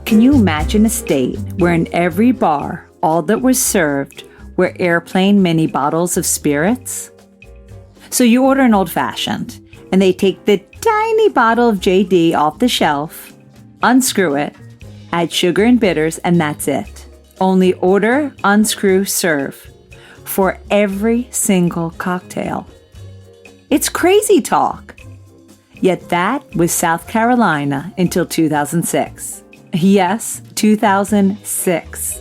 Can you imagine a state where in every bar, all that was served were airplane mini bottles of spirits? So you order an old-fashioned, and they take the tiny bottle of JD off the shelf, unscrew it, add sugar and bitters, and that's it. Only order, unscrew, serve for every single cocktail. It's crazy talk. Yet that was South Carolina until 2006. Yes, 2006.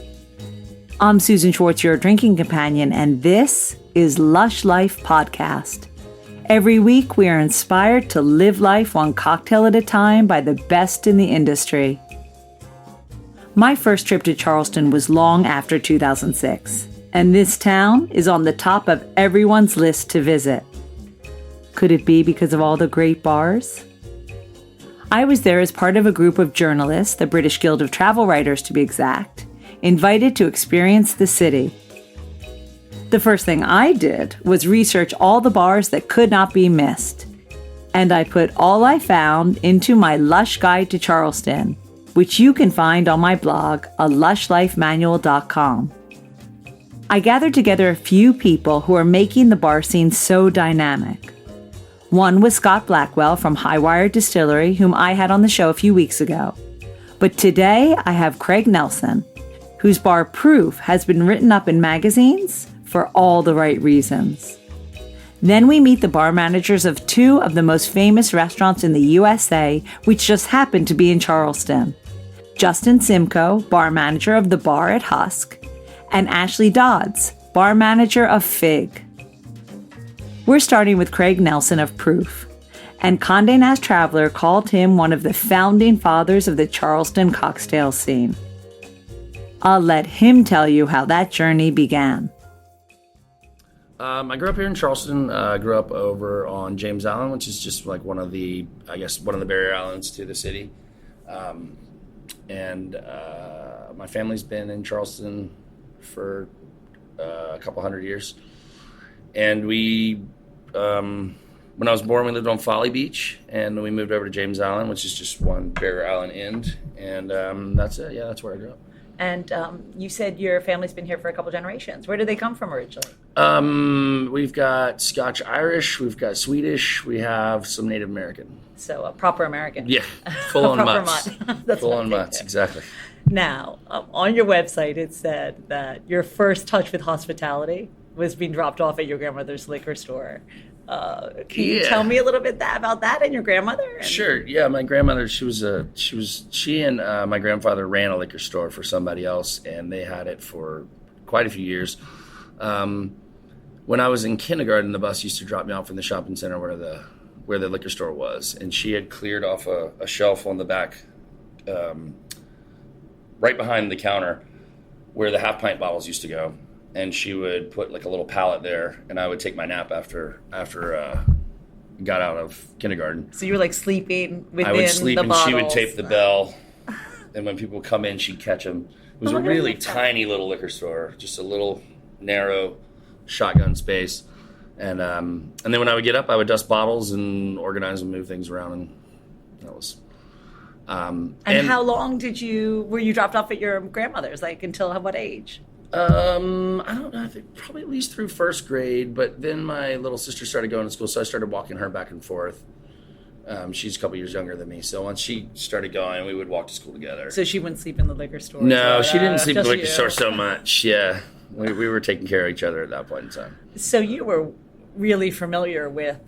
I'm Susan Schwartz, your drinking companion, and this is Lush Life Podcast. Every week, we are inspired to live life one cocktail at a time by the best in the industry. My first trip to Charleston was long after 2006, and this town is on the top of everyone's list to visit. Could it be because of all the great bars? I was there as part of a group of journalists, the British Guild of Travel Writers to be exact, invited to experience the city. The first thing I did was research all the bars that could not be missed. And I put all I found into my Lush Guide to Charleston, which you can find on my blog, lushlifemanual.com. I gathered together a few people who are making the bar scene so dynamic. One was Scott Blackwell from Highwire Distillery, whom I had on the show a few weeks ago. But today I have Craig Nelson, whose bar Proof has been written up in magazines for all the right reasons. Then we meet the bar managers of two of the most famous restaurants in the USA, which just happened to be in Charleston. Justin Simcoe, bar manager of the bar at Husk, and Ashley Dodds, bar manager of Fig. We're starting with Craig Nelson of Proof, and Condé Nast Traveler called him one of the founding fathers of the Charleston cocktail scene. I'll let him tell you how that journey began. I grew up here in Charleston. I grew up over on James Island, which is just like one of the barrier islands to the city. My family's been in Charleston for a couple hundred years. And when I was born, we lived on Folly Beach, and we moved over to James Island, which is just one barrier island end. And that's it. Yeah, that's where I grew up. And you said your family's been here for a couple generations. Where did they come from originally? We've got Scotch-Irish, we've got Swedish, we have some Native American. So a proper American. Yeah, full-on mutts. That's full-on mutts, exactly. Now, on your website, it said that your first touch with hospitality was being dropped off at your grandmother's liquor store. Can you tell me a little bit about that and your grandmother? Sure. Yeah, my grandmother. She and my grandfather ran a liquor store for somebody else, and they had it for quite a few years. When I was in kindergarten, the bus used to drop me off in the shopping center where the liquor store was, and she had cleared off a shelf on the back, right behind the counter, where the half pint bottles used to go. And she would put like a little pallet there, and I would take my nap after got out of kindergarten. So you were like sleeping within the bottles. I would sleep, and she would tape the bell. And when people would come in, she'd catch them. It was a really tiny little liquor store, just a little narrow shotgun space. And then when I would get up, I would dust bottles and organize and move things around, and that was. And how long were you dropped off at your grandmother's? Like until what age? I don't know. I think probably at least through first grade, but then my little sister started going to school, so I started walking her back and forth. She's a couple years younger than me, so once she started going, we would walk to school together. So she wouldn't sleep in the liquor store? No, she didn't sleep in the liquor store so much. Yeah, we were taking care of each other at that point in time. So you were really familiar with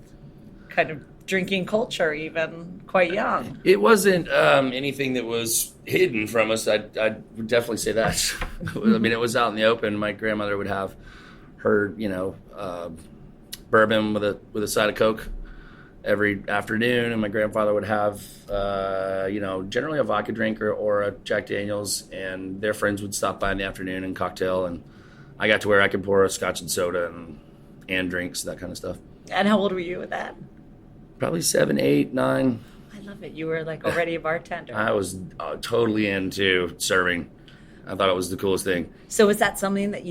kind of drinking culture even quite young. It wasn't anything that was hidden from us. I would definitely say that. I mean, it was out in the open. My grandmother would have her, bourbon with a side of Coke every afternoon, and my grandfather would have, generally a vodka drink or a Jack Daniels, and their friends would stop by in the afternoon and cocktail, and I got to where I could pour a scotch and soda and drinks, that kind of stuff. And how old were you at that? Probably 7, 8, 9. I love it. You were like already a bartender. I was totally into serving. I thought it was the coolest thing. So was that something that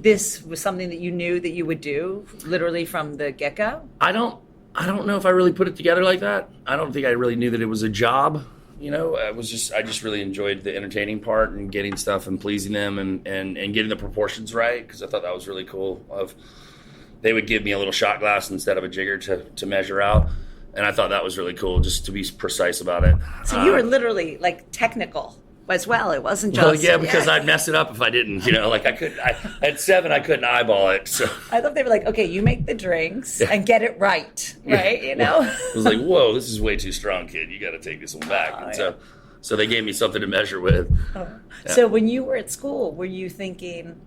this was something that you knew that you would do literally from the get-go? I don't know if I really put it together like that. I don't think I really knew that it was a job. I just really enjoyed the entertaining part and getting stuff and pleasing them and getting the proportions right, because I thought that was really cool. They would give me a little shot glass instead of a jigger to measure out, and I thought that was really cool, just to be precise about it. So you were literally like technical as well. It wasn't just... Well, yeah, because I'd mess it up if I didn't, like at 7, I couldn't eyeball it. So I thought they were like, okay, you make the drinks and get it right, right? It was like, whoa, this is way too strong, kid. You got to take this one back. So they gave me something to measure with. Oh. Yeah. So when you were at school, were you thinking,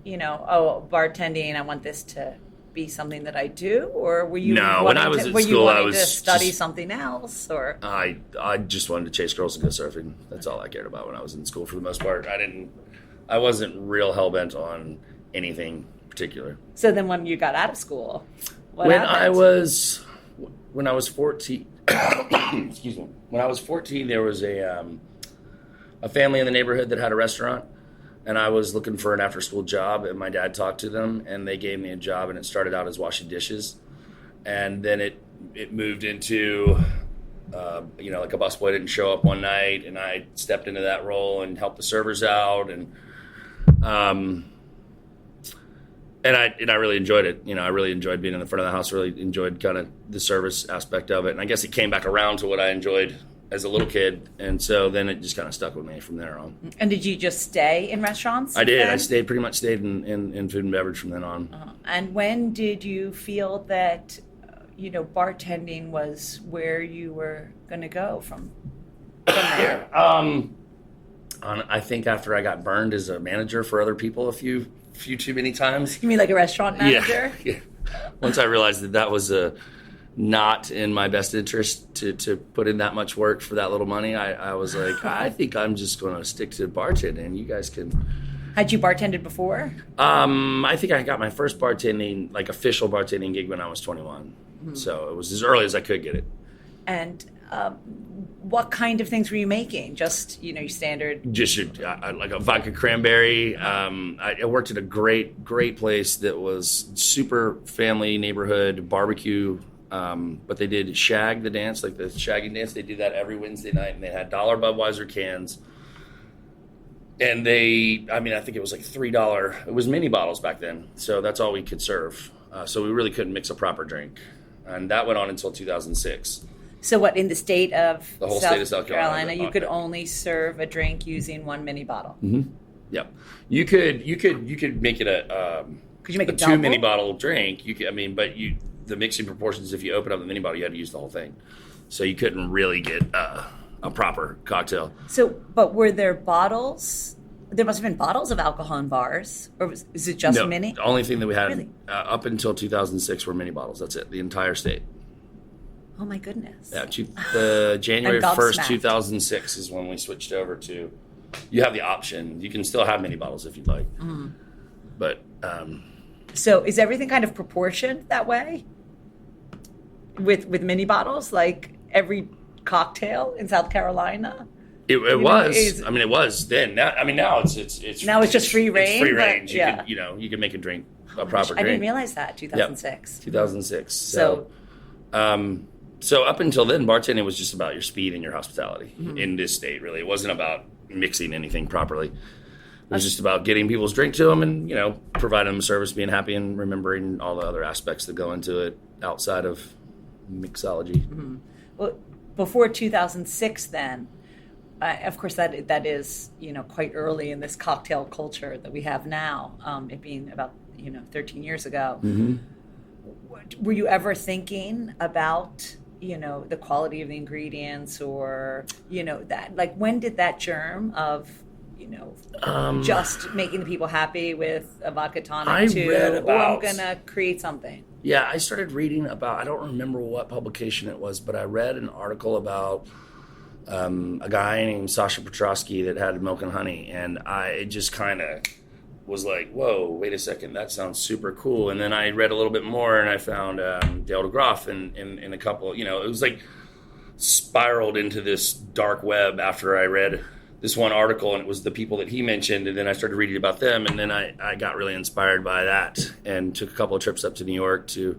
bartending, I want this to be something that I do, or were you? No, when I was at school, I was to study something else, or I just wanted to chase girls and go surfing. That's all I cared about when I was in school for the most part. I wasn't real hell bent on anything particular. So then, when you got out of school, when I was 14, excuse me. When I was 14, there was a family in the neighborhood that had a restaurant. And I was looking for an after-school job, and my dad talked to them, and they gave me a job, and it started out as washing dishes. And then it moved into, like a busboy didn't show up one night, and I stepped into that role and helped the servers out, and I really enjoyed it. I really enjoyed being in the front of the house, really enjoyed kind of the service aspect of it. And I guess it came back around to what I enjoyed as a little kid, and so then it just kind of stuck with me from there on. And did you just stay in restaurants? I did. Then? I pretty much stayed in food and beverage from then on. Uh-huh. And when did you feel that, bartending was where you were going to go from there? I think after I got burned as a manager for other people a few too many times. You mean like a restaurant manager? Yeah. Once I realized that was not in my best interest to put in that much work for that little money, I was like, I think I'm just going to stick to bartending. You guys can. Had you bartended before? I think I got my first bartending, like official bartending gig when I was 21. Mm-hmm. So it was as early as I could get it. And what kind of things were you making? Just, your standard? Just like a vodka cranberry. I worked at a great place that was super family neighborhood barbecue. But they did Shag the dance, like the shagging dance. They do that every Wednesday night, and they had $1 Budweiser cans. And I think it was like $3. It was mini bottles back then, so that's all we could serve. So we really couldn't mix a proper drink. And that went on until 2006. So what, in the state of the whole state of South Carolina, you could only serve a drink using one mini bottle? Mm-hmm. Yep. You could make it could you make a 2 mini bottle drink. The mixing proportions, if you open up the mini bottle, you had to use the whole thing. So you couldn't really get a proper cocktail. So, but were there bottles? There must have been bottles of alcohol in bars, or is it just mini? The only thing that we had up until 2006 were mini bottles. That's it, the entire state. Oh my goodness. Yeah, the January 1st, 2006 is when we switched over to, you have the option. You can still have mini bottles if you'd like. Mm. But... so is everything kind of proportioned that way? With mini bottles, like every cocktail in South Carolina? It was. It was then. Now it's now it's just free range. Free range. You can make a drink, a proper drink. I didn't realize that. 2006. Yep. 2006. So up until then, bartending was just about your speed and your hospitality in this state. Really, it wasn't about mixing anything properly. It was just about getting people's drink to them and, providing them service, being happy, and remembering all the other aspects that go into it outside of mixology. Mm-hmm. Well, before 2006 then, of course that is, quite early in this cocktail culture that we have now, it being about, 13 years ago. Mm-hmm. Were you ever thinking about, the quality of the ingredients or, that, like when did that germ of, just making the people happy with a vodka tonic I'm going to create something? Yeah, I started reading about, I don't remember what publication it was, but I read an article about a guy named Sasha Petrosky that had Milk and Honey, and I just kind of was like, whoa, wait a second, that sounds super cool. And then I read a little bit more, and I found Dale DeGroff and a couple, it was like spiraled into this dark web after I read this one article, and it was the people that he mentioned, and then I started reading about them, and then I got really inspired by that and took a couple of trips up to New York to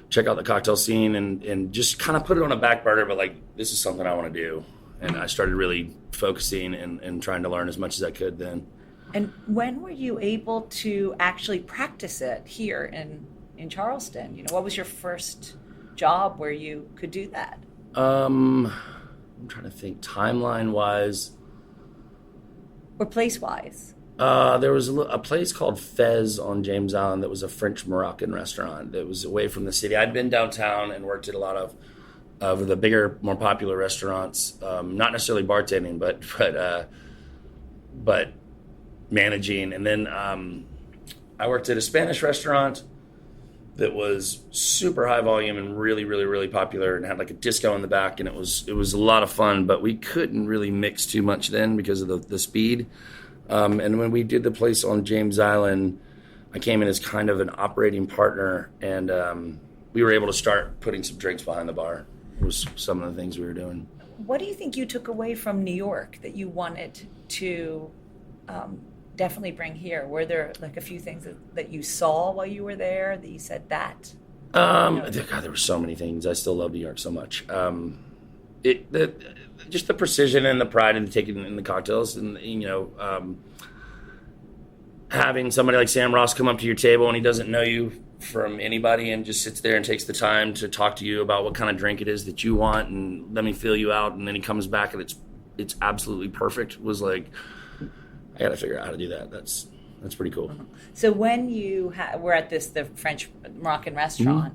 check out the cocktail scene and just kind of put it on a back burner, but like, this is something I want to do. And I started really focusing and trying to learn as much as I could then. And when were you able to actually practice it here in Charleston? You know, what was your first job where you could do that? I'm trying to think timeline-wise. Or place-wise? There was a place called Fez on James Island that was a French-Moroccan restaurant that was away from the city. I'd been downtown and worked at a lot of the bigger, more popular restaurants, not necessarily bartending, but managing. And then I worked at a Spanish restaurant that was super high volume and really, really, really popular and had like a disco in the back, and it was a lot of fun, but we couldn't really mix too much then because of the speed. And when we did the place on James Island, I came in as kind of an operating partner, and we were able to start putting some drinks behind the bar. It was some of the things we were doing. What do you think you took away from New York that you wanted to definitely bring here? Were there like a few things that you saw while you were there that you said that? God, there were so many things. I still love New York so much. Just the precision and the pride in taking in the cocktails, and having somebody like Sam Ross come up to your table and he doesn't know you from anybody and just sits there and takes the time to talk to you about what kind of drink it is that you want and let me fill you out, and then he comes back and it's absolutely perfect. Was like, I got to figure out how to do that. That's pretty cool. So when you were at the French Moroccan restaurant,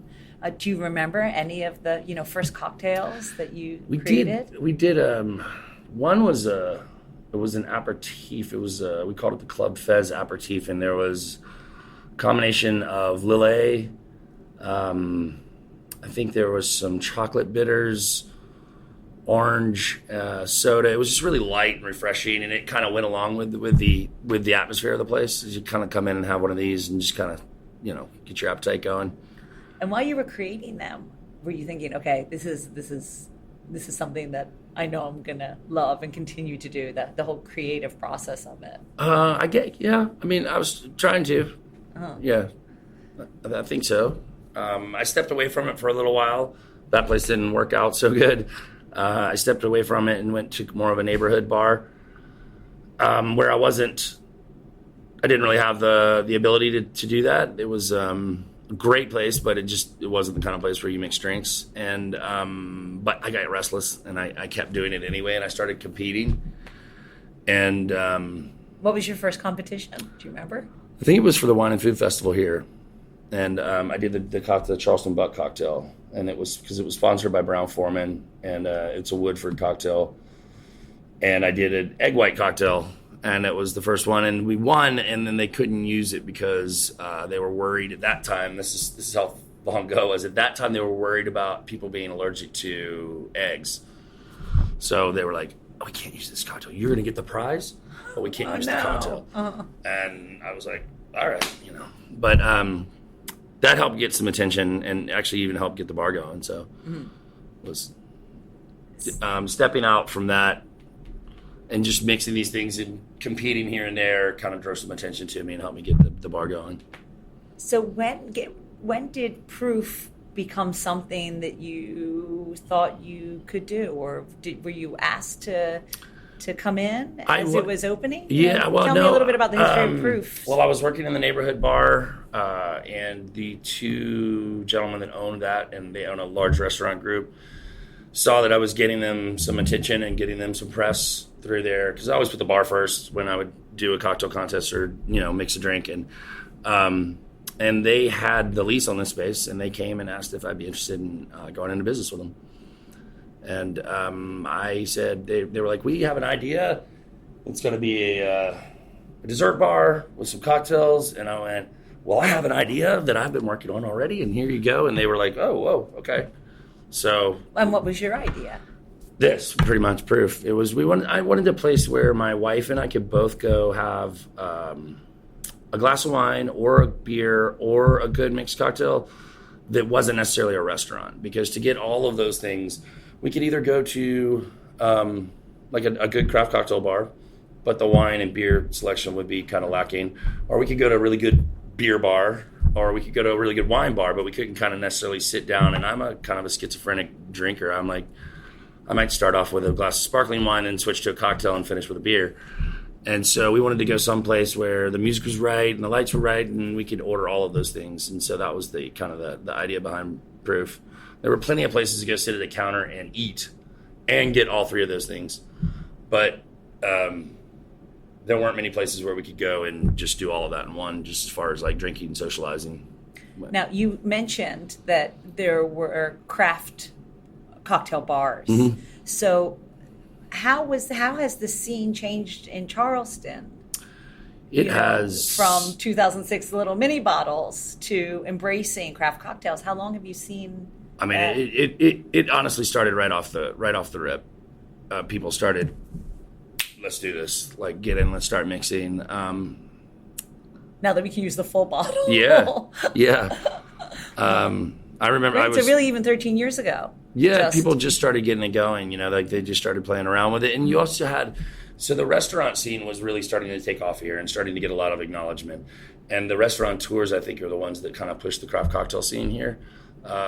do you remember any of the first cocktails that you created? We did. One was it was an aperitif. It was we called it the Club Fez aperitif, and there was a combination of Lillet. I think there was some chocolate bitters, orange soda. It was just really light and refreshing, and it kind of went along with the atmosphere of the place. You kind of come in and have one of these and just kind of get your appetite going. And while you were creating them, were you thinking, okay, this is something that I know I'm gonna love and continue to do, that the whole creative process of it? I mean, I was trying to. Yeah, I think so. I stepped away from it for a little while. That place didn't work out so good. I stepped away from it and went to more of a neighborhood bar where I didn't really have the ability to do that. It was a great place, but it wasn't the kind of place where you mix drinks. And but I got restless and I kept doing it anyway, and I started competing. And what was your first competition? Do you remember? I think it was for the Wine and Food Festival here. And I did the Charleston Buck cocktail, and it was because it was sponsored by Brown-Forman, and it's a Woodford cocktail. And I did an egg white cocktail, and it was the first one, and we won. And then they couldn't use it because they were worried at that time. This is how long ago it was. At that time, they were worried about people being allergic to eggs. So they were like, "Oh, we can't use this cocktail. You're going to get the prize, but we can't use the cocktail." And I was like, "All right, But that helped get some attention and actually even helped get the bar going. So it was stepping out from that and just mixing these things and competing here and there kind of drew some attention to me and helped me get the bar going. So when did proof become something that you thought you could do, or were you asked to come in as it was opening? Yeah, well, Tell me a little bit about the history of proof. Well, I was working in the neighborhood bar, and the two gentlemen that owned that, and they own a large restaurant group, saw that I was getting them some attention and getting them some press through there, because I always put the bar first when I would do a cocktail contest or mix a drink, and they had the lease on this space, and they came and asked if I'd be interested in going into business with them. And I said, they were like, we have an idea. It's going to be a dessert bar with some cocktails. And I went, well, I have an idea that I've been working on already, and here you go. And they were like, oh, whoa, okay. So. And what was your idea? This, pretty much proof. It was, I wanted a place where my wife and I could both go have a glass of wine or a beer or a good mixed cocktail that wasn't necessarily a restaurant. Because to get all of those things, we could either go to like a good craft cocktail bar, but the wine and beer selection would be kind of lacking. Or we could go to a really good beer bar, or we could go to a really good wine bar, but we couldn't kind of necessarily sit down. And I'm a kind of a schizophrenic drinker. I'm like, I might start off with a glass of sparkling wine and switch to a cocktail and finish with a beer. And so we wanted to go someplace where the music was right and the lights were right and we could order all of those things. And so that was the kind of the idea behind Proof. There were plenty of places to go sit at a counter and eat and get all three of those things. But there weren't many places where we could go and just do all of that in one, just as far as like drinking and socializing. Now, you mentioned that there were craft cocktail bars. Mm-hmm. So how has the scene changed in Charleston? It has. From 2006 little mini bottles to embracing craft cocktails. How long have you seen? I mean, it honestly started right off the rip. People started, let's do this. Like, get in, let's start mixing. Now that we can use the full bottle. Yeah. I remember right, so really even 13 years ago. Yeah, people just started getting it going, like they just started playing around with it. And you also had, so the restaurant scene was really starting to take off here and starting to get a lot of acknowledgement. And the restaurateurs, I think, are the ones that kind of pushed the craft cocktail scene here.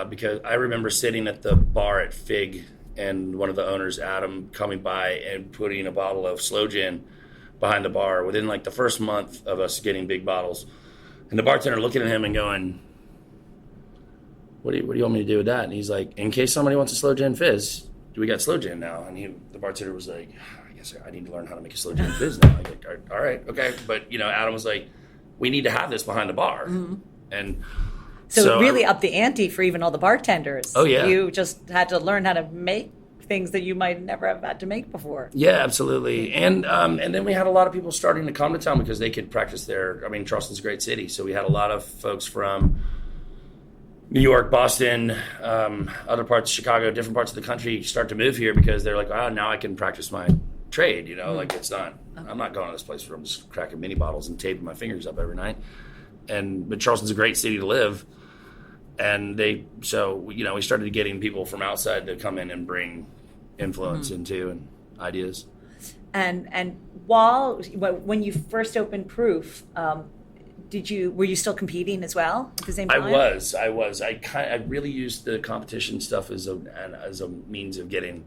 Because I remember sitting at the bar at Fig and one of the owners, Adam, coming by and putting a bottle of slow gin behind the bar within like the first month of us getting big bottles. And the bartender looking at him and going, what do you want me to do with that? And he's like, in case somebody wants a slow gin fizz, we got slow gin now. And the bartender was like, I guess I need to learn how to make a slow gin fizz now. Like, all right, okay. But, Adam was like, we need to have this behind the bar. Mm-hmm. And so it really upped the ante for even all the bartenders. Oh, yeah. You just had to learn how to make things that you might never have had to make before. Yeah, absolutely. And then we had a lot of people starting to come to town because they could practice there. I mean, Charleston's a great city. So we had a lot of folks from New York, Boston, other parts of Chicago, different parts of the country start to move here because they're like, oh, now I can practice my trade, like it's not, I'm not going to this place where I'm just cracking mini bottles and taping my fingers up every night. But Charleston's a great city to live. And we started getting people from outside to come in and bring influence into and ideas. And when you first opened Proof, were you still competing as well at the same time? I was. I really used the competition stuff as a means of getting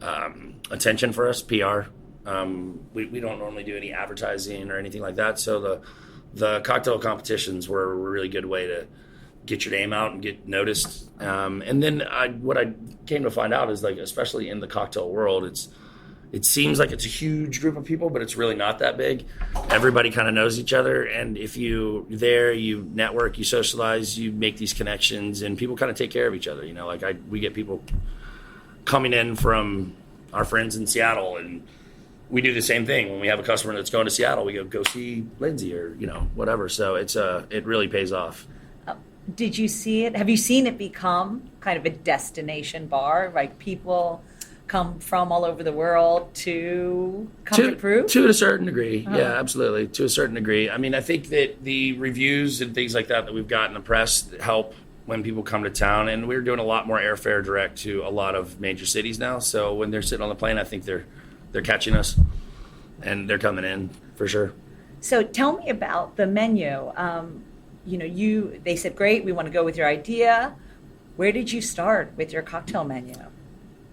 attention for us, PR. We don't normally do any advertising or anything like that. So the cocktail competitions were a really good way to get your name out and get noticed. And then what I came to find out is, like, especially in the cocktail world, it seems like it's a huge group of people, but it's really not that big. Everybody kind of knows each other. And if you network, you socialize, you make these connections, and people kind of take care of each other. We get people coming in from our friends in Seattle, and we do the same thing. When we have a customer that's going to Seattle, we go see Lindsay or, whatever. So it really pays off. Did you see it? Have you seen it become kind of a destination bar? Like, people come from all over the world to come to Proof? To a certain degree. Uh-huh. Yeah, absolutely. To a certain degree. I mean, I think that the reviews and things like that we've got in the press help when people come to town. And we're doing a lot more airfare direct to a lot of major cities now. So when they're sitting on the plane, I think they're catching us and they're coming in for sure. So tell me about the menu. They said, great, we want to go with your idea. Where did you start with your cocktail menu?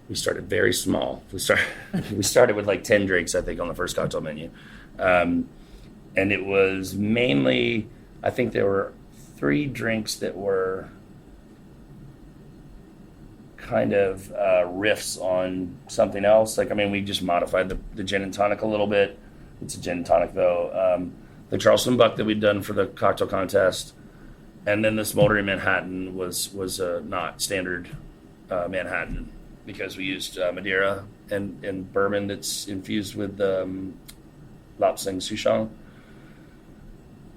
We started very small. We started with like 10 drinks, I think, on the first cocktail menu. And it was mainly, I think there were 3 drinks that were kind of riffs on something else. We just modified the gin and tonic a little bit. It's a gin and tonic, though. The Charleston Buck that we'd done for the cocktail contest. And then the Smoldering Manhattan was not standard Manhattan, because we used Madeira and bourbon that's infused with Lapsang Souchong.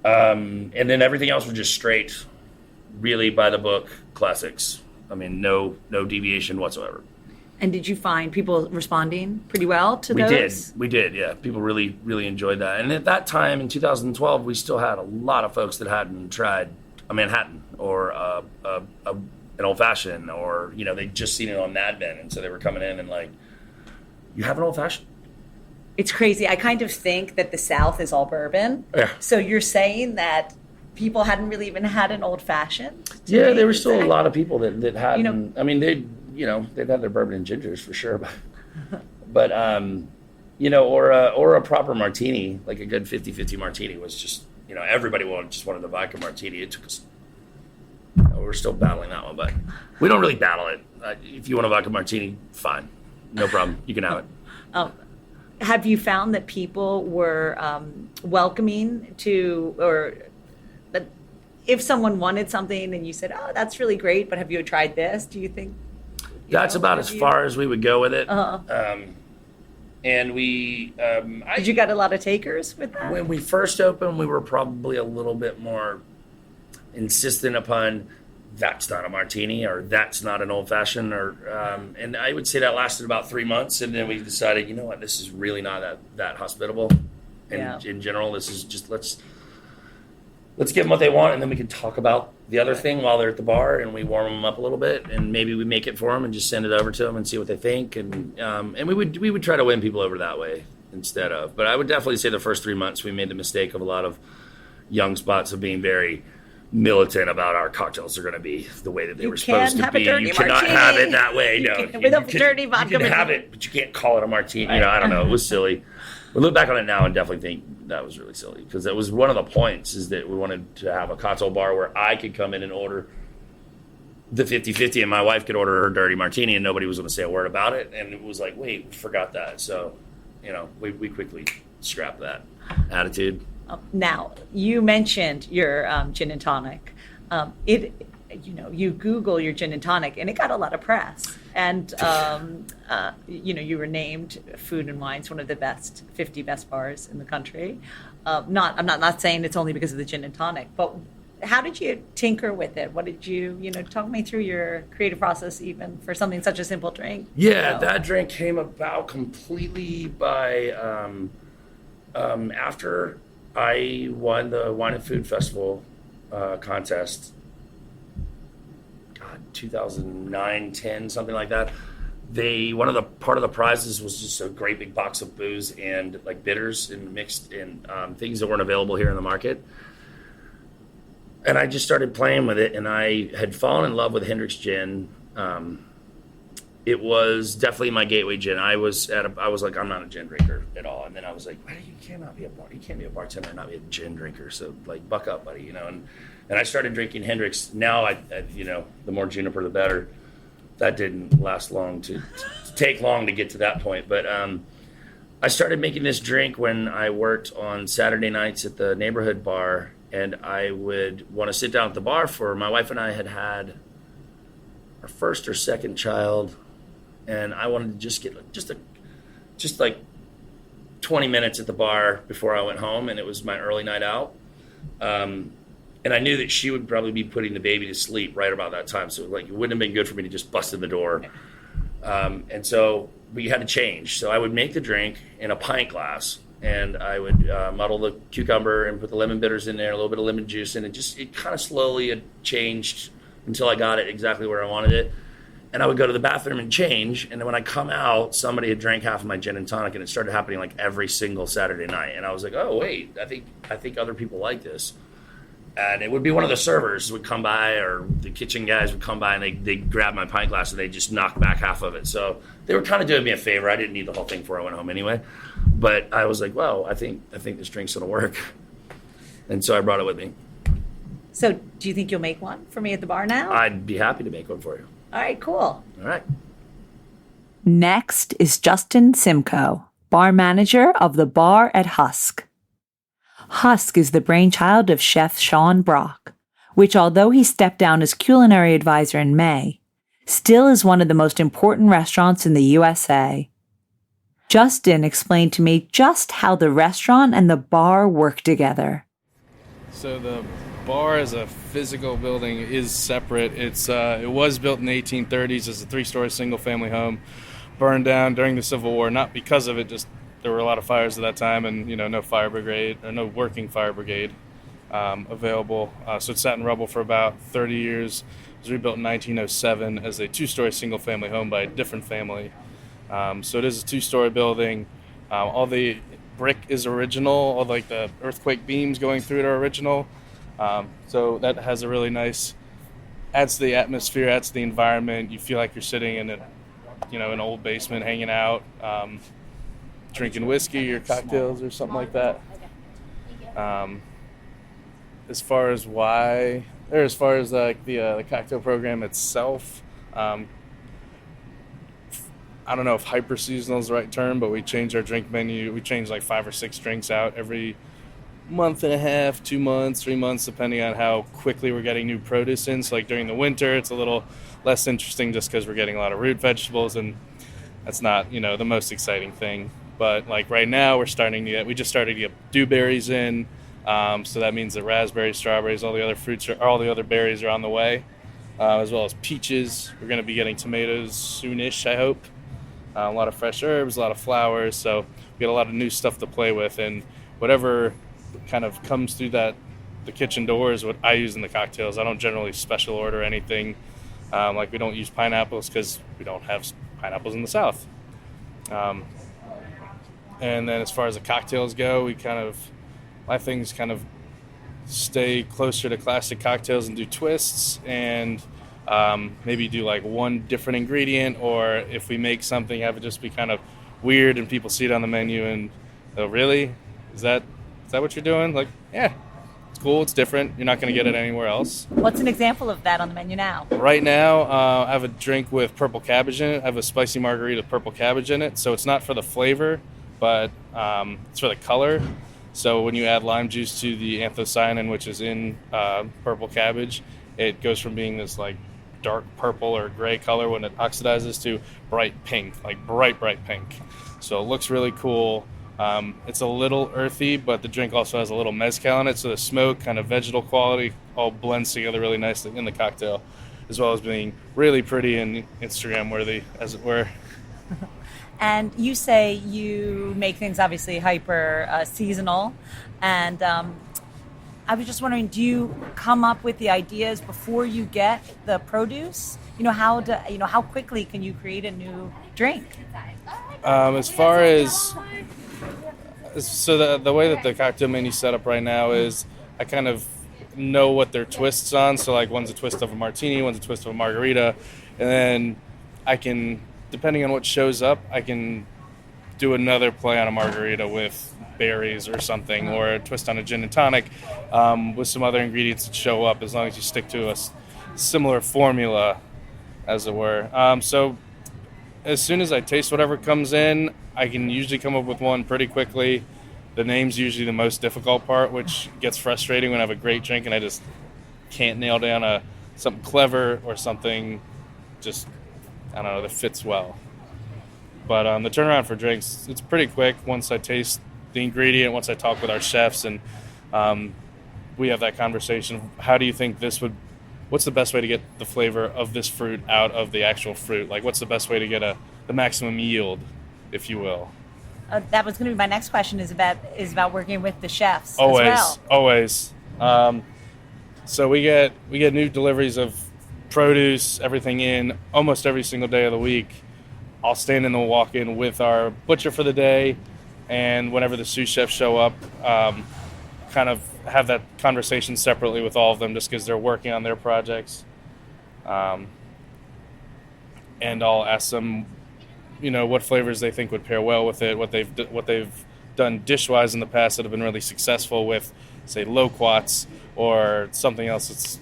And then everything else was just straight, really by the book classics. No deviation whatsoever. And did you find people responding pretty well to those? We did, yeah. People really, really enjoyed that. And at that time, in 2012, we still had a lot of folks that hadn't tried a Manhattan or an old-fashioned, or, they'd just seen it on Mad Men, and so they were coming in and like, you have an old-fashioned? It's crazy. I kind of think that the South is all bourbon. Yeah. So you're saying that people hadn't really even had an old-fashioned? Yeah, there were still a lot of people that hadn't. they've had their bourbon and gingers for sure, but or a proper martini, like a good 50-50 martini was just, everybody wanted the vodka martini. It took us, we're still battling that one, but we don't really battle it. If you want a vodka martini, fine, no problem, you can have it. Have you found that people were welcoming to, or that if someone wanted something and you said, "Oh, that's really great, but have you tried this?" Do you think? That's about as far as we would go with it. Uh-huh. And we, did you get a lot of takers with that? When we first opened, we were probably a little bit more insistent upon, that's not a martini, or that's not an old fashioned, or and I would say that lasted about 3 months, and then we decided, you know what, this is really not that hospitable. And in general, this is just let's give them what they want, and then we can talk about the other thing while they're at the bar, and we warm them up a little bit, and maybe we make it for them and just send it over to them and see what they think, and we would try to win people over that way instead of. But I would definitely say the first 3 months we made the mistake of a lot of young spots of being very militant about our cocktails are going to be the way that they were supposed to be. You cannot have it that way. No, with a dirty vodka. You can have it, but you can't call it a martini. Right. I don't know. It was silly. We look back on it now and definitely think that was really silly, because that was one of the points, is that we wanted to have a cocktail bar where I could come in and order the 50-50 and my wife could order her dirty martini and nobody was going to say a word about it. And it was like, wait, we forgot that. So, we quickly scrapped that attitude. Now, you mentioned your gin and tonic. You Google your gin and tonic, and it got a lot of press. And, you were named Food and Wine's one of the 50 best bars in the country. I'm not saying it's only because of the gin and tonic, but how did you tinker with it? What did you, talk me through your creative process, even for something such a simple drink? Yeah, that drink came about completely by after I won the Wine and Food Festival contest, 2009, 10, something like that. Part of the prizes was just a great big box of booze and like bitters and mixed and things that weren't available here in the market. And I just started playing with it, and I had fallen in love with Hendrick's gin. It was definitely my gateway gin. I was like, I'm not a gin drinker at all. And then I was like, you can't be a bartender and not be a gin drinker. So like, buck up, buddy, And I started drinking Hendrick's. Now I the more juniper, the better. That didn't last long to take long to get to that point. But I started making this drink when I worked on Saturday nights at the neighborhood bar, and I would want to sit down at the bar for, my wife and I had our first or second child, and I wanted to just get just like 20 minutes at the bar before I went home, and it was my early night out. And I knew that she would probably be putting the baby to sleep right about that time. So like, it wouldn't have been good for me to just bust in the door. And so we had to change. So I would make the drink in a pint glass, and I would muddle the cucumber and put the lemon bitters in there, a little bit of lemon juice, and it kind of slowly had changed until I got it exactly where I wanted it. And I would go to the bathroom and change, and then when I come out, somebody had drank half of my gin and tonic, and it started happening like every single Saturday night. And I was like, oh wait, I think other people like this. And it would be one of the servers would come by, or the kitchen guys would come by, and they'd grab my pint glass and they just knock back half of it. So they were kind of doing me a favor. I didn't need the whole thing before I went home anyway. But I was like, well, I think this drink's gonna work. And so I brought it with me. So do you think you'll make one for me at the bar now? I'd be happy to make one for you. All right, cool. All right. Next is Justin Simcoe, bar manager of the bar at Husk. Husk is the brainchild of Chef Sean Brock, which, although he stepped down as culinary advisor in May, still is one of the most important restaurants in the USA. Justin explained to me just how the restaurant and the bar work together. So the bar as a physical building is separate. It was built in the 1830s as a 3-story single-family home, burned down during the Civil War, not because of it, just there were a lot of fires at that time, and no fire brigade or no working fire brigade available. So it sat in rubble for about 30 years. It was rebuilt in 1907 as a 2-story single-family home by a different family. So it is a 2-story building. All the brick is original. All like the earthquake beams going through it are original. So that has a really nice adds to the atmosphere, adds to the environment. You feel like you're sitting in an old basement hanging out, drinking whiskey or cocktails or something like that. As far as the cocktail program itself, I don't know if hyper seasonal is the right term, but we change our drink menu. We change like 5 or 6 drinks out every month and a half, 2 months, 3 months, depending on how quickly we're getting new produce in. So like during the winter, it's a little less interesting just because we're getting a lot of root vegetables, and that's not, the most exciting thing. But like right now, we just started to get dewberries in. So that means that raspberries, strawberries, all the other berries are on the way, as well as peaches. We're going to be getting tomatoes soonish, I hope. A lot of fresh herbs, a lot of flowers. So we got a lot of new stuff to play with, and whatever kind of comes through the kitchen door is what I use in the cocktails. I don't generally special order anything. Like we don't use pineapples because we don't have pineapples in the South. And then as far as the cocktails go, my things kind of stay closer to classic cocktails and do twists, and maybe do like one different ingredient, or if we make something, have it just be kind of weird and people see it on the menu and, oh, really? Is that what you're doing? Like, yeah, it's cool, it's different. You're not going to get it anywhere else. What's an example of that on the menu now? Right now, I have a drink with purple cabbage in it. I have a spicy margarita with purple cabbage in it. So it's not for the flavor, but it's for the color. So when you add lime juice to the anthocyanin, which is in purple cabbage, it goes from being this like dark purple or gray color when it oxidizes to bright pink, like bright pink. So it looks really cool. It's a little earthy, but the drink also has a little mezcal in it, so the smoke, kind of vegetal quality, all blends together really nicely in the cocktail, as well as being really pretty and Instagram worthy, as it were. And you say you make things obviously hyper seasonal, and I was just wondering, do you come up with the ideas before you get the produce? How quickly can you create a new drink? As far as the way that the cocktail menu set up right now is, I kind of know what their twists on. So like one's a twist of a martini, one's a twist of a margarita, and then I can, depending on what shows up, I can do another play on a margarita with berries or something, or a twist on a gin and tonic with some other ingredients that show up, as long as you stick to a similar formula, as it were. So as soon as I taste whatever comes in, I can usually come up with one pretty quickly. The name's usually the most difficult part, which gets frustrating when I have a great drink and I just can't nail down something clever or something just, I don't know, that fits well. But the turnaround for drinks, it's pretty quick once I taste the ingredient, once I talk with our chefs, and we have that conversation. How do you think what's the best way to get the flavor of this fruit out of the actual fruit? Like, what's the best way to get the maximum yield, if you will? That was going to be my next question, is about working with the chefs always, as well. Always. So we get new deliveries of produce, everything in almost every single day of the week. I'll stand in the walk-in with our butcher for the day, and whenever the sous chefs show up, kind of have that conversation separately with all of them, just because they're working on their projects. And I'll ask them, what flavors they think would pair well with it, what they've done dish-wise in the past that have been really successful with, say, loquats or something else that's,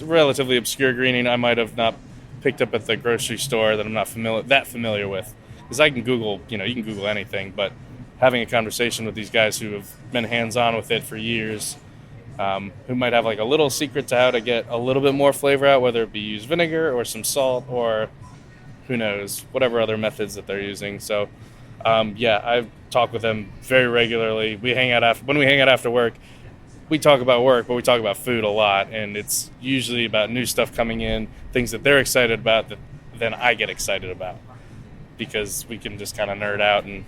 relatively obscure greening I might have not picked up at the grocery store that I'm not familiar with. Because I can Google, you can Google anything, but having a conversation with these guys who have been hands-on with it for years, who might have like a little secret to how to get a little bit more flavor out, whether it be use vinegar or some salt or who knows, whatever other methods that they're using. So, I talk with them very regularly. When we hang out after work, we talk about work, but we talk about food a lot, and it's usually about new stuff coming in, things that they're excited about that then I get excited about, because we can just kind of nerd out and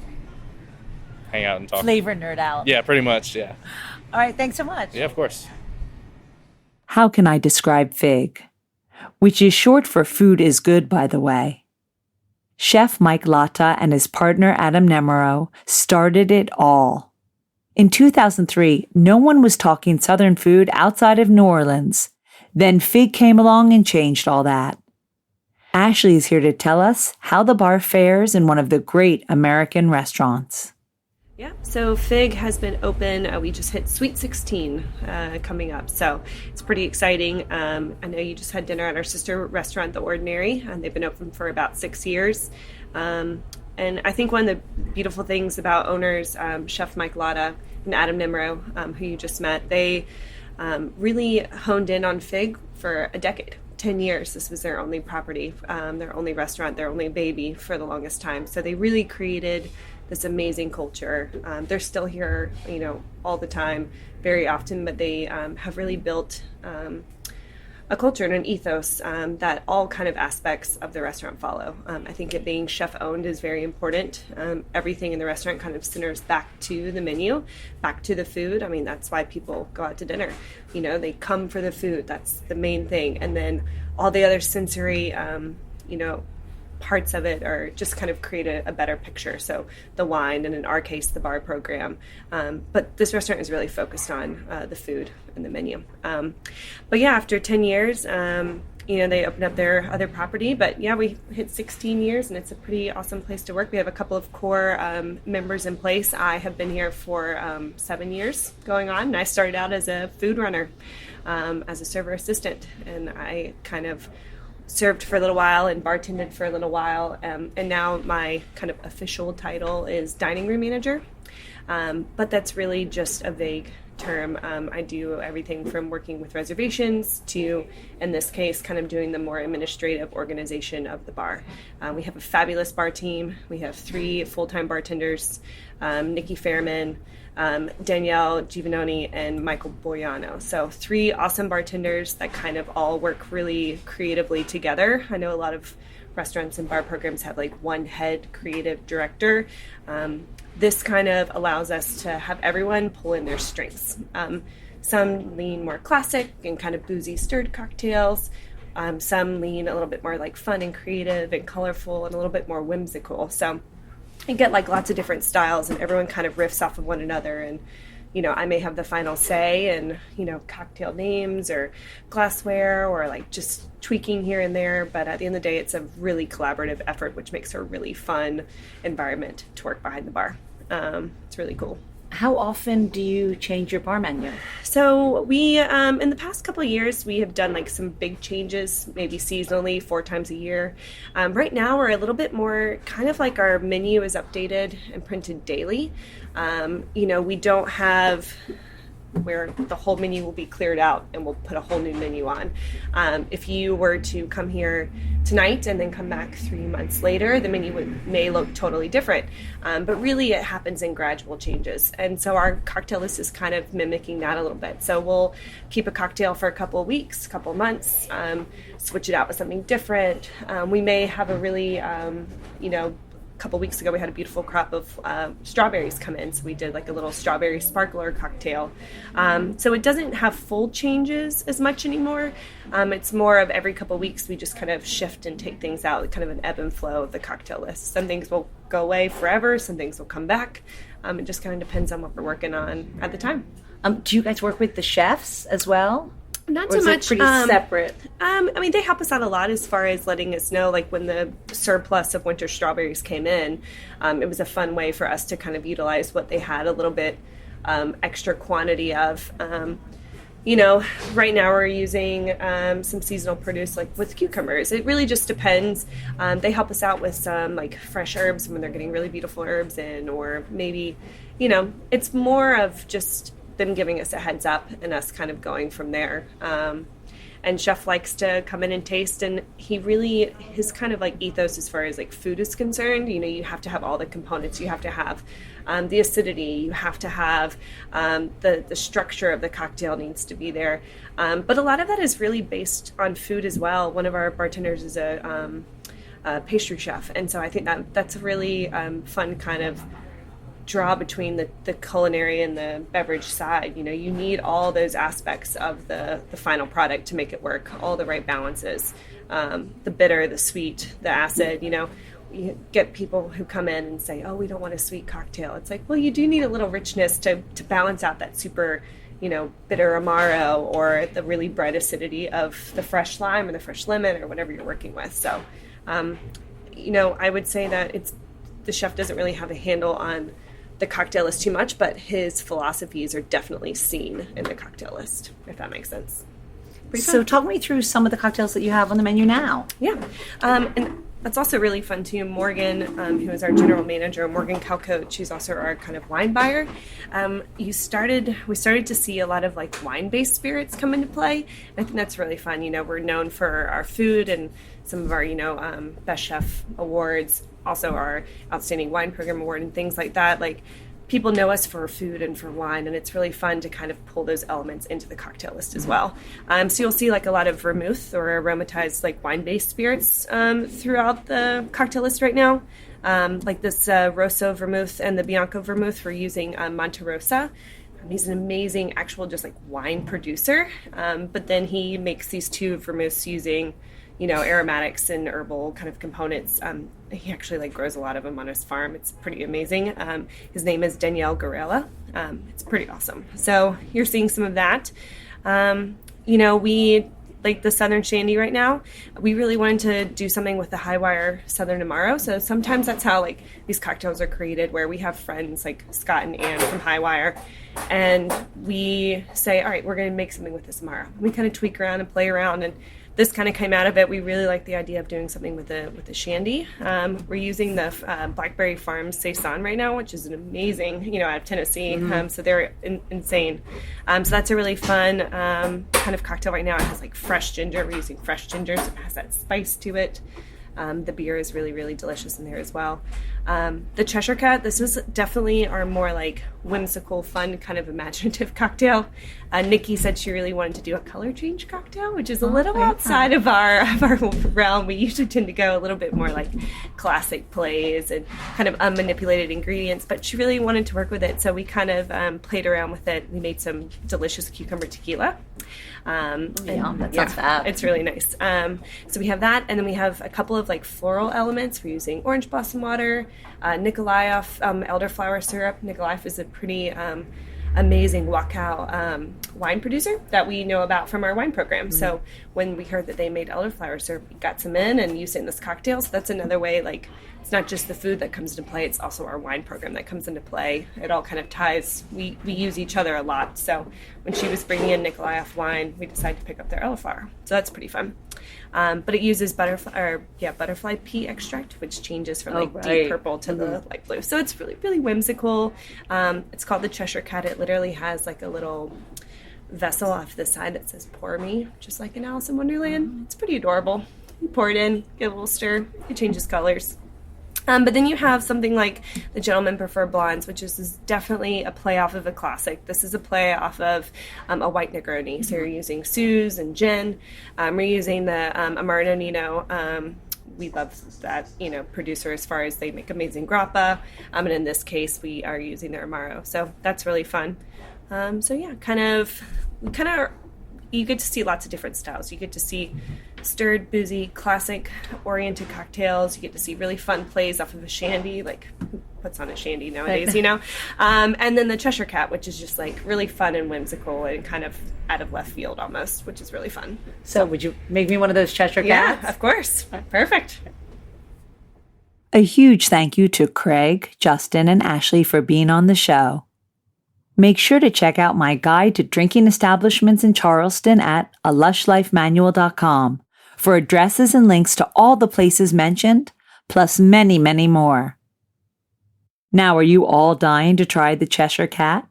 hang out and talk. Flavor nerd out. Yeah, pretty much, yeah. All right, thanks so much. Yeah, of course. How can I describe FIG? Which is short for Food is Good, by the way. Chef Mike Latta and his partner Adam Nemero started it all. In 2003, no one was talking Southern food outside of New Orleans. Then Fig came along and changed all that. Ashley is here to tell us how the bar fares in one of the great American restaurants. Yeah, so Fig has been open. We just hit Sweet 16 coming up, so it's pretty exciting. I know you just had dinner at our sister restaurant, The Ordinary, and they've been open for about 6 years. And I think one of the beautiful things about owners, Chef Mike Latta and Adam Nimro, who you just met, they really honed in on Fig for a decade. 10 years. This was their only property, their only restaurant, their only baby for the longest time. So they really created this amazing culture. They're still here, all the time, very often, but they have really built a culture and an ethos that all kind of aspects of the restaurant follow. I think it being chef owned is very important. Everything in the restaurant kind of centers back to the menu, back to the food. I mean, that's why people go out to dinner. They come for the food. That's the main thing. And then all the other sensory, parts of it are just kind of create a better picture. So the wine, and in our case, the bar program. But this restaurant is really focused on the food and the menu. But yeah, after 10 years, they opened up their other property. But yeah, we hit 16 years, and it's a pretty awesome place to work. We have a couple of core members in place. I have been here for 7 years going on, and I started out as a food runner, as a server assistant, and I kind of served for a little while and bartended for a little while, and now my kind of official title is dining room manager, but that's really just a vague term. I do everything from working with reservations to, in this case, kind of doing the more administrative organization of the bar. We have a fabulous bar team. We have 3 full-time bartenders, Nikki Fairman, Danielle Giovanoni, and Michael Boyano. So 3 awesome bartenders that kind of all work really creatively together. I know a lot of restaurants and bar programs have like one head creative director. This kind of allows us to have everyone pull in their strengths. Some lean more classic and kind of boozy stirred cocktails. Some lean a little bit more like fun and creative and colorful and a little bit more whimsical. So you get like lots of different styles, and everyone kind of riffs off of one another. And, I may have the final say and, cocktail names or glassware or like just tweaking here and there. But at the end of the day, it's a really collaborative effort, which makes it a really fun environment to work behind the bar. It's really cool. How often do you change your bar menu? So we, in the past couple of years, we have done like some big changes, maybe seasonally, 4 times a year. Right now, we're a little bit more kind of like our menu is updated and printed daily. We don't have where the whole menu will be cleared out and we'll put a whole new menu on. If you were to come here tonight and then come back 3 months later, the menu may look totally different. But really it happens in gradual changes. And so our cocktail list is kind of mimicking that a little bit. So we'll keep a cocktail for a couple of weeks, couple of months, switch it out with something different. We may have a really, a couple weeks ago we had a beautiful crop of strawberries come in, so we did like a little strawberry sparkler cocktail. So it doesn't have full changes as much anymore. It's more of every couple weeks we just kind of shift and take things out, kind of an ebb and flow of the cocktail list. Some things will go away forever, some things will come back. It just kind of depends on what we're working on at the time. Do you guys work with the chefs as well? Not or so is much. It pretty separate? They help us out a lot as far as letting us know, like when the surplus of winter strawberries came in, it was a fun way for us to kind of utilize what they had a little bit extra quantity of. Right now we're using some seasonal produce like with cucumbers. It really just depends. They help us out with some like fresh herbs when they're getting really beautiful herbs in, or maybe, it's more of just them giving us a heads up and us kind of going from there. And chef likes to come in and taste, and his kind of like ethos as far as like food is concerned, you have to have all the components. You have to have the acidity, you have to have the structure of the cocktail needs to be there. But a lot of that is really based on food as well. One of our bartenders is a pastry chef, and so I think that's a really fun kind of draw between the culinary and the beverage side. You need all those aspects of the final product to make it work, all the right balances, the bitter, the sweet, the acid. You get people who come in and say, oh, we don't want a sweet cocktail. It's like, well, you do need a little richness to balance out that super bitter Amaro or the really bright acidity of the fresh lime or the fresh lemon or whatever you're working with. So, I would say that the chef doesn't really have a handle on the cocktail list too much, but his philosophies are definitely seen in the cocktail list, if that makes sense. So talk me through some of the cocktails that you have on the menu now. Yeah. And that's also really fun too. Morgan, who is our general manager, Morgan Calcote, she's also our kind of wine buyer. We started to see a lot of like wine-based spirits come into play. And I think that's really fun. We're known for our food and some of our, Best Chef awards, also our Outstanding Wine Program Award and things like that. Like, people know us for food and for wine, and it's really fun to kind of pull those elements into the cocktail list as well. So you'll see like a lot of vermouth or aromatized like wine-based spirits throughout the cocktail list right now. Like this Rosso vermouth and the Bianco vermouth, we're using Monte Rosa. He's an amazing actual just like wine producer, but then he makes these two vermouths using aromatics and herbal kind of components. He actually like grows a lot of them on his farm. It's pretty amazing. His name is Danielle Garella. It's pretty awesome. So you're seeing some of that. We like the Southern Shandy right now. We really wanted to do something with the high wire Southern Amaro. So sometimes that's how like these cocktails are created, where we have friends like Scott and Ann from High Wire, and we say, all right, we're going to make something with this Amaro. We kind of tweak around and play around, and this kind of came out of it. We really like the idea of doing something with the shandy. We're using the Blackberry Farms Saison right now, which is an amazing, out of Tennessee. So they're insane. So that's a really fun kind of cocktail right now. It has like fresh ginger. We're using fresh ginger, so it has that spice to it. The beer is really, really delicious in there as well. The Cheshire Cat, this is definitely our more like whimsical, fun, kind of imaginative cocktail. Nikki said she really wanted to do a color change cocktail, which is a little outside of our realm. We usually tend to go a little bit more like classic plays and kind of unmanipulated ingredients, but she really wanted to work with it, so we kind of played around with it. We made some delicious cucumber tequila. That sounds fab. It's really nice. So we have that, and then we have a couple of like floral elements. We're using orange blossom water, Nikolaev elderflower syrup. Nikolaev is a pretty amazing Wachau wine producer that we know about from our wine program. So when we heard that they made elderflower syrup, we got some in and used it in this cocktail. So that's another way, like, it's not just the food that comes into play, it's also our wine program that comes into play. It all kind of ties. We use each other a lot. So when she was bringing in Nikolaev wine, we decided to pick up their elderflower. So that's pretty fun. But it uses butterfly pea extract, which changes from deep purple to the light blue. So it's really, really whimsical. It's called the Cheshire Cat. It literally has like a little vessel off the side that says "Pour Me," just like in Alice in Wonderland. It's pretty adorable. You pour it in, give it a little stir, it changes colors. But then you have something like the Gentlemen Prefer Blondes, which is definitely a play off of a classic. This is a play off of a white Negroni. So you're using Suze and gin. We're using the Amaro Nonino. We love that, producer as far as they make amazing grappa. And in this case, we are using their Amaro. So that's really fun. You get to see lots of different styles. You get to see stirred, boozy, classic oriented cocktails. You get to see really fun plays off of a shandy, like who puts on a shandy nowadays, And then the Cheshire Cat, which is just like really fun and whimsical and kind of out of left field almost, which is really fun. So would you make me one of those Cheshire Cats? Yeah, of course. Perfect. A huge thank you to Craig, Justin, and Ashley for being on the show. Make sure to check out my guide to drinking establishments in Charleston at alushlifemanual.com for addresses and links to all the places mentioned, plus many, many more. Now, are you all dying to try the Cheshire Cat?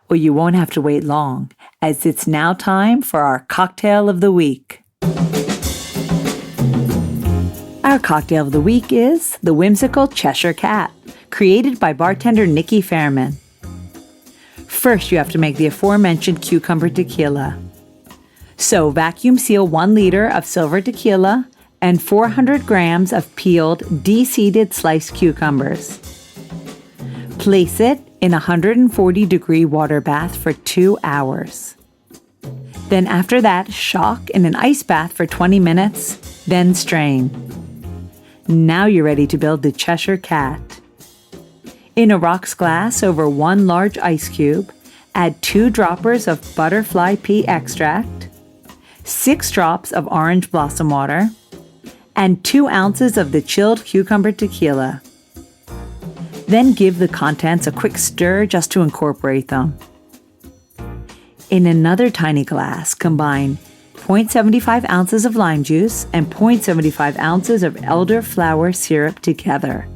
Well, you won't have to wait long, as it's now time for our cocktail of the week. Our cocktail of the week is the whimsical Cheshire Cat, created by bartender Nikki Fairman. First, you have to make the aforementioned cucumber tequila. So, vacuum seal 1 liter of silver tequila and 400 grams of peeled, de-seeded sliced cucumbers. Place it in a 140-degree water bath for 2 hours. Then after that, shock in an ice bath for 20 minutes, then strain. Now you're ready to build the Cheshire Cat. In a rocks glass over 1 large ice cube, Add 2 droppers of butterfly pea extract, 6 drops of orange blossom water, and 2 ounces of the chilled cucumber tequila. Then give the contents a quick stir just to incorporate them. In another tiny glass, combine 0.75 ounces of lime juice and 0.75 ounces of elderflower syrup together.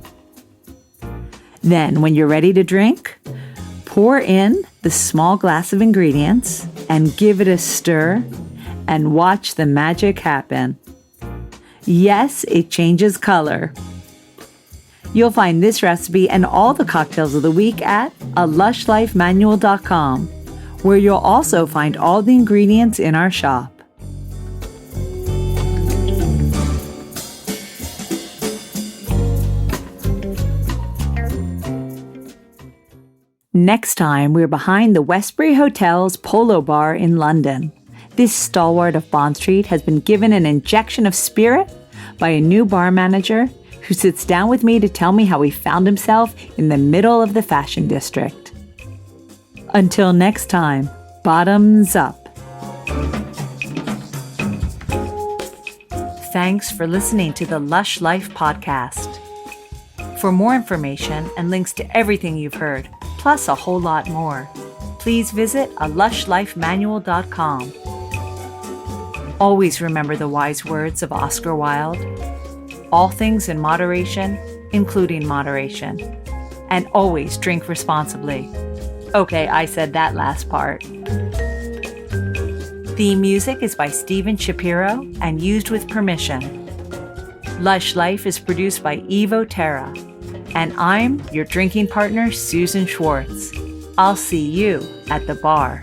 Then, when you're ready to drink, pour in the small glass of ingredients and give it a stir and watch the magic happen. Yes, it changes color. You'll find this recipe and all the cocktails of the week at lushlifemanual.com, where you'll also find all the ingredients in our shop. Next time, we're behind the Westbury Hotel's Polo Bar in London. This stalwart of Bond Street has been given an injection of spirit by a new bar manager who sits down with me to tell me how he found himself in the middle of the fashion district. Until next time, bottoms up. Thanks for listening to the Lush Life Podcast. For more information and links to everything you've heard, plus a whole lot more, please visit lushlifemanual.com. Always remember the wise words of Oscar Wilde. All things in moderation, including moderation. And always drink responsibly. Okay, I said that last part. Theme music is by Steven Shapiro and used with permission. Lush Life is produced by Evo Terra. And I'm your drinking partner, Susan Schwartz. I'll see you at the bar.